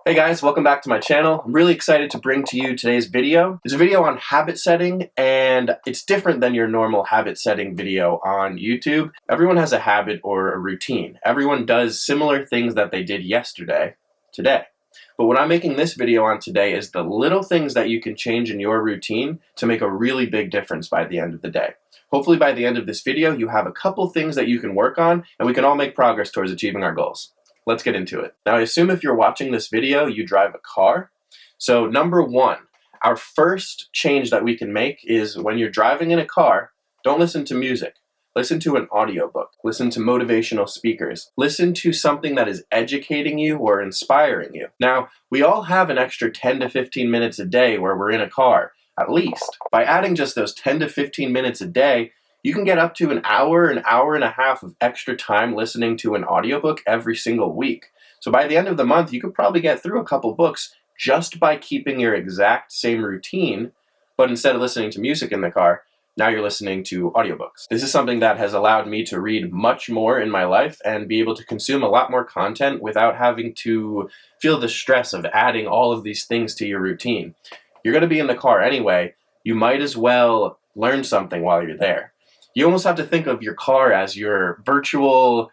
Hey guys, welcome back to my channel. I'm really excited to bring to you today's video. It's a video on habit setting, and it's different than your normal habit setting video on YouTube. Everyone has a habit or a routine. Everyone does similar things that they did yesterday, today. But what I'm making this video on today is the little things that you can change in your routine to make a really big difference by the end of the day. Hopefully by the end of this video, you have a couple things that you can work on, and we can all make progress towards achieving our goals. Let's get into it. Now, I assume if you're watching this video, you drive a car. So number one, our first change that we can make is when you're driving in a car, don't listen to music. Listen to an audiobook. Listen to motivational speakers. Listen to something that is educating you or inspiring you. Now, we all have an extra 10 to 15 minutes a day where we're in a car, at least. By adding just those 10 to 15 minutes a day, you can get up to an hour and a half of extra time listening to an audiobook every single week. So by the end of the month, you could probably get through a couple books just by keeping your exact same routine, but instead of listening to music in the car, now you're listening to audiobooks. This is something that has allowed me to read much more in my life and be able to consume a lot more content without having to feel the stress of adding all of these things to your routine. You're going to be in the car anyway. You might as well learn something while you're there. You almost have to think of your car as your virtual,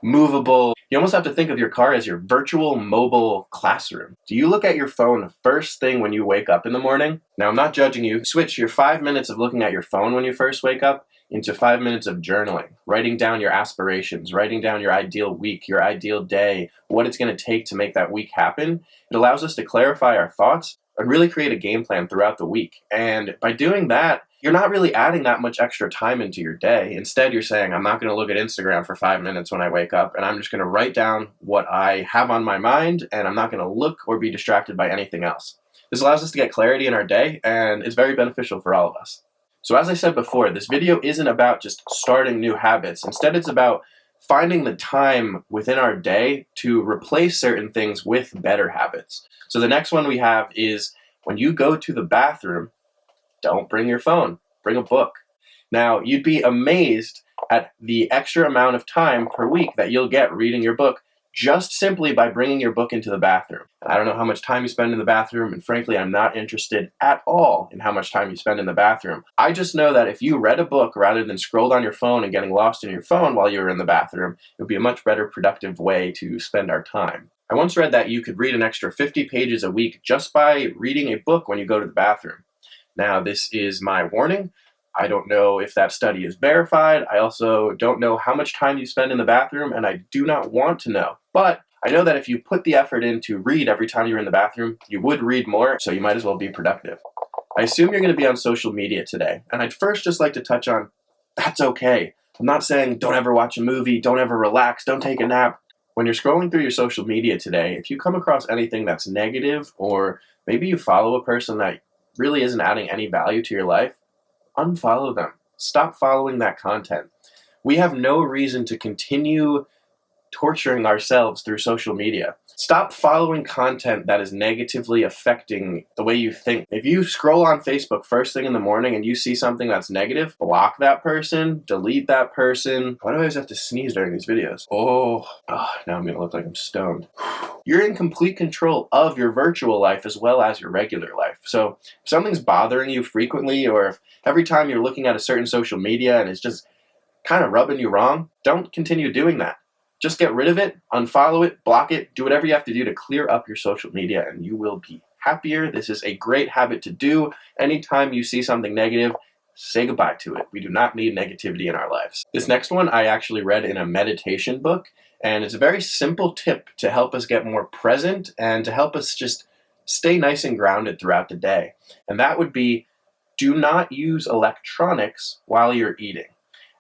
movable, you almost have to think of your car as your virtual mobile classroom. Do you look at your phone first thing when you wake up in the morning? Now, I'm not judging you. Switch your 5 minutes of looking at your phone when you first wake up into 5 minutes of journaling, writing down your aspirations, writing down your ideal week, your ideal day, what it's going to take to make that week happen. It allows us to clarify our thoughts and really create a game plan throughout the week. And by doing that, you're not really adding that much extra time into your day. Instead, you're saying, I'm not going to look at Instagram for 5 minutes when I wake up, and I'm just going to write down what I have on my mind, and I'm not going to look or be distracted by anything else. This allows us to get clarity in our day, and it's very beneficial for all of us. So as I said before, this video isn't about just starting new habits. Instead, it's about finding the time within our day to replace certain things with better habits. So the next one we have is when you go to the bathroom, don't bring your phone, bring a book. Now, you'd be amazed at the extra amount of time per week that you'll get reading your book just simply by bringing your book into the bathroom. I don't know how much time you spend in the bathroom, and frankly, I'm not interested at all in how much time you spend in the bathroom. I just know that if you read a book rather than scrolled on your phone and getting lost in your phone while you were in the bathroom, it would be a much better productive way to spend our time. I once read that you could read an extra 50 pages a week just by reading a book when you go to the bathroom. Now, this is my warning. I don't know if that study is verified. I also don't know how much time you spend in the bathroom, and I do not want to know. But I know that if you put the effort in to read every time you're in the bathroom, you would read more, so you might as well be productive. I assume you're going to be on social media today, and I'd first just like to touch on, that's okay. I'm not saying don't ever watch a movie, don't ever relax, don't take a nap. When you're scrolling through your social media today, if you come across anything that's negative, or maybe you follow a person that really isn't adding any value to your life, unfollow them. Stop following that content. We have no reason to continue torturing ourselves through social media. Stop following content that is negatively affecting the way you think. If you scroll on Facebook first thing in the morning and you see something that's negative, block that person, delete that person. Why do I always have to sneeze during these videos? Now I'm gonna look like I'm stoned. You're in complete control of your virtual life as well as your regular life. So if something's bothering you frequently, or if every time you're looking at a certain social media and it's just kind of rubbing you wrong, don't continue doing that. Just get rid of it, unfollow it, block it, do whatever you have to do to clear up your social media, and you will be happier. This is a great habit to do. Anytime you see something negative, say goodbye to it. We do not need negativity in our lives. This next one I actually read in a meditation book, and it's a very simple tip to help us get more present and to help us just stay nice and grounded throughout the day. And that would be, do not use electronics while you're eating.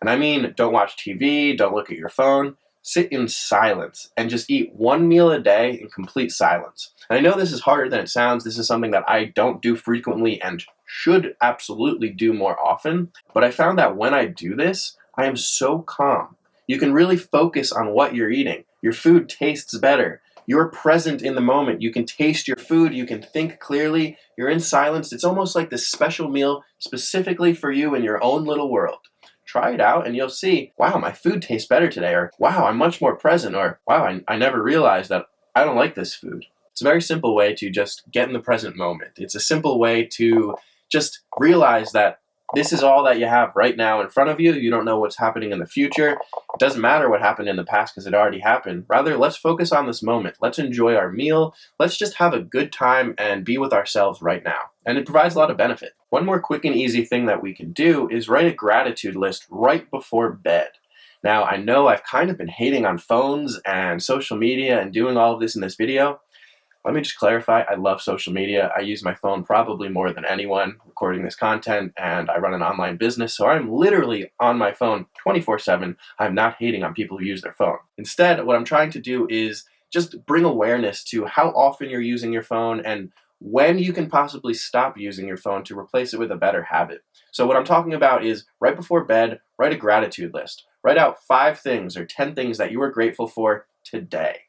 And I mean, don't watch TV, don't look at your phone. Sit in silence and just eat one meal a day in complete silence. And I know this is harder than it sounds. This is something that I don't do frequently and should absolutely do more often. But I found that when I do this, I am so calm. You can really focus on what you're eating. Your food tastes better. You're present in the moment. You can taste your food. You can think clearly. You're in silence. It's almost like this special meal specifically for you in your own little world. Try it out and you'll see, wow, my food tastes better today, or wow, I'm much more present, or wow, I never realized that I don't like this food. It's a very simple way to just get in the present moment. It's a simple way to just realize that this is all that you have right now in front of you. You don't know what's happening in the future. It doesn't matter what happened in the past because it already happened. Rather, let's focus on this moment. Let's enjoy our meal. Let's just have a good time and be with ourselves right now. And it provides a lot of benefit. One more quick and easy thing that we can do is write a gratitude list right before bed. Now, I know I've kind of been hating on phones and social media and doing all of this in this video. Let me just clarify, I love social media. I use my phone probably more than anyone recording this content, and I run an online business, so I'm literally on my phone 24/7. I'm not hating on people who use their phone. Instead, what I'm trying to do is just bring awareness to how often you're using your phone and when you can possibly stop using your phone to replace it with a better habit. So what I'm talking about is right before bed, write a gratitude list. Write out 5 things or 10 things that you are grateful for today.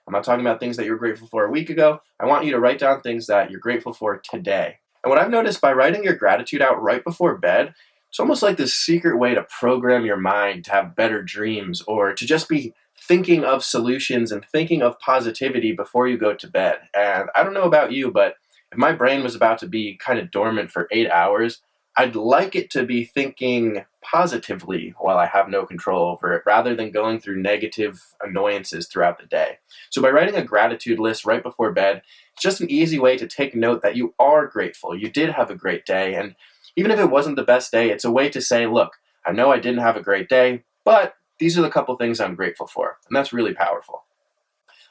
I'm not talking about things that you were grateful for a week ago. I want you to write down things that you're grateful for today. And what I've noticed by writing your gratitude out right before bed, it's almost like this secret way to program your mind to have better dreams or to just be thinking of solutions and thinking of positivity before you go to bed. And I don't know about you, but if my brain was about to be kind of dormant for 8 hours, I'd like it to be thinking positively while I have no control over it, rather than going through negative annoyances throughout the day. So by writing a gratitude list right before bed, it's just an easy way to take note that you are grateful. You did have a great day, and even if it wasn't the best day, it's a way to say, look, I know I didn't have a great day, but these are the couple things I'm grateful for, and that's really powerful.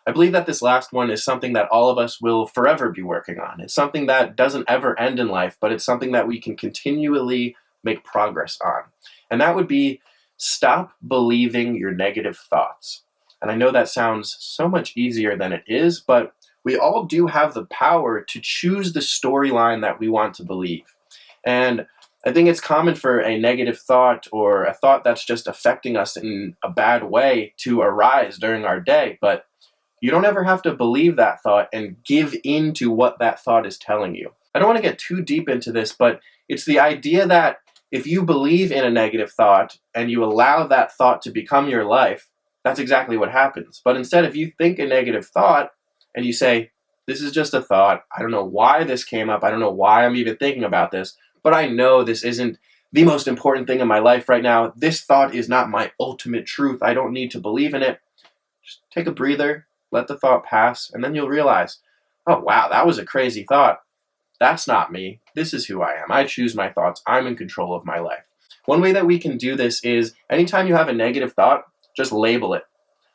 I believe that this last one is something that all of us will forever be working on. It's something that doesn't ever end in life, but it's something that we can continually make progress on. And that would be stop believing your negative thoughts. And I know that sounds so much easier than it is, but we all do have the power to choose the storyline that we want to believe. And I think it's common for a negative thought or a thought that's just affecting us in a bad way to arise during our day, but you don't ever have to believe that thought and give in to what that thought is telling you. I don't want to get too deep into this, but it's the idea that if you believe in a negative thought and you allow that thought to become your life, that's exactly what happens. But instead, if you think a negative thought and you say, this is just a thought, I don't know why this came up, I don't know why I'm even thinking about this, but I know this isn't the most important thing in my life right now. This thought is not my ultimate truth. I don't need to believe in it. Just take a breather. Let the thought pass, and then you'll realize, oh wow, that was a crazy thought. That's not me. This is who I am. I choose my thoughts. I'm in control of my life. One way that we can do this is anytime you have a negative thought, just label it.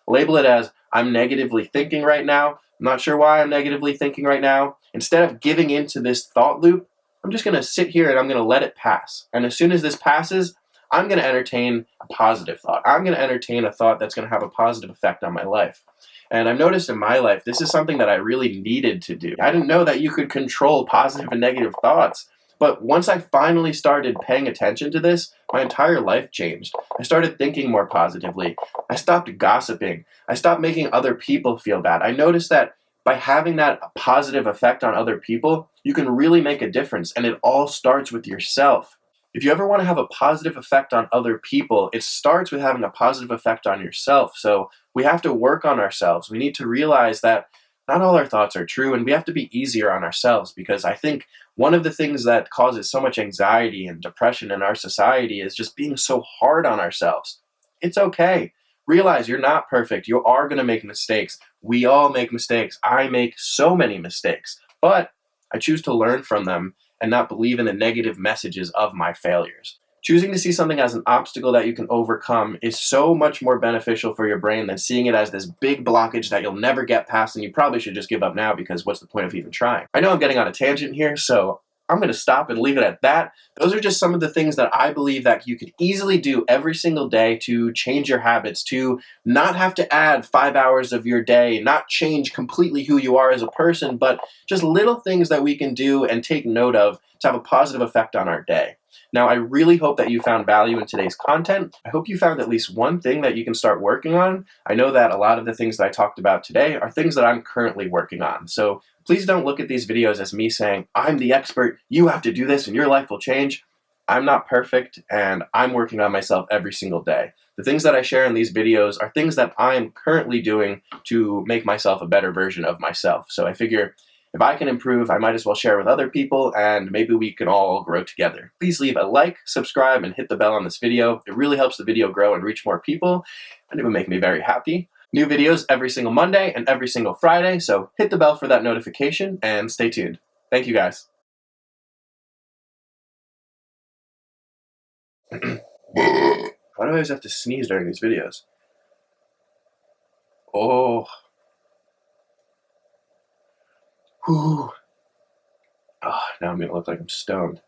Label it as, I'm negatively thinking right now. I'm not sure why I'm negatively thinking right now. Instead of giving into this thought loop, I'm just going to sit here and I'm going to let it pass. And as soon as this passes, I'm going to entertain a positive thought. I'm going to entertain a thought that's going to have a positive effect on my life. And I've noticed in my life, this is something that I really needed to do. I didn't know that you could control positive and negative thoughts. But once I finally started paying attention to this, my entire life changed. I started thinking more positively. I stopped gossiping. I stopped making other people feel bad. I noticed that by having that positive effect on other people, you can really make a difference. And it all starts with yourself. If you ever want to have a positive effect on other people, it starts with having a positive effect on yourself. So we have to work on ourselves. We need to realize that not all our thoughts are true, and we have to be easier on ourselves, because I think one of the things that causes so much anxiety and depression in our society is just being so hard on ourselves. It's okay. Realize you're not perfect. You are going to make mistakes. We all make mistakes. I make so many mistakes, but I choose to learn from them and not believe in the negative messages of my failures. Choosing to see something as an obstacle that you can overcome is so much more beneficial for your brain than seeing it as this big blockage that you'll never get past and you probably should just give up now, because what's the point of even trying? I know I'm getting on a tangent here, so I'm going to stop and leave it at that. Those are just some of the things that I believe that you could easily do every single day to change your habits, to not have to add 5 hours of your day, not change completely who you are as a person, but just little things that we can do and take note of to have a positive effect on our day. Now, I really hope that you found value in today's content. I hope you found at least one thing that you can start working on. I know that a lot of the things that I talked about today are things that I'm currently working on. So please don't look at these videos as me saying, I'm the expert, you have to do this and your life will change. I'm not perfect, and I'm working on myself every single day. The things that I share in these videos are things that I'm currently doing to make myself a better version of myself. So I figure if I can improve, I might as well share with other people, and maybe we can all grow together. Please leave a like, subscribe, and hit the bell on this video. It really helps the video grow and reach more people, and it would make me very happy. New videos every single Monday and every single Friday, so hit the bell for that notification and stay tuned. Thank you guys. Why do I always have to sneeze during these videos? Oh. Whew. Oh, now I'm gonna look like I'm stoned.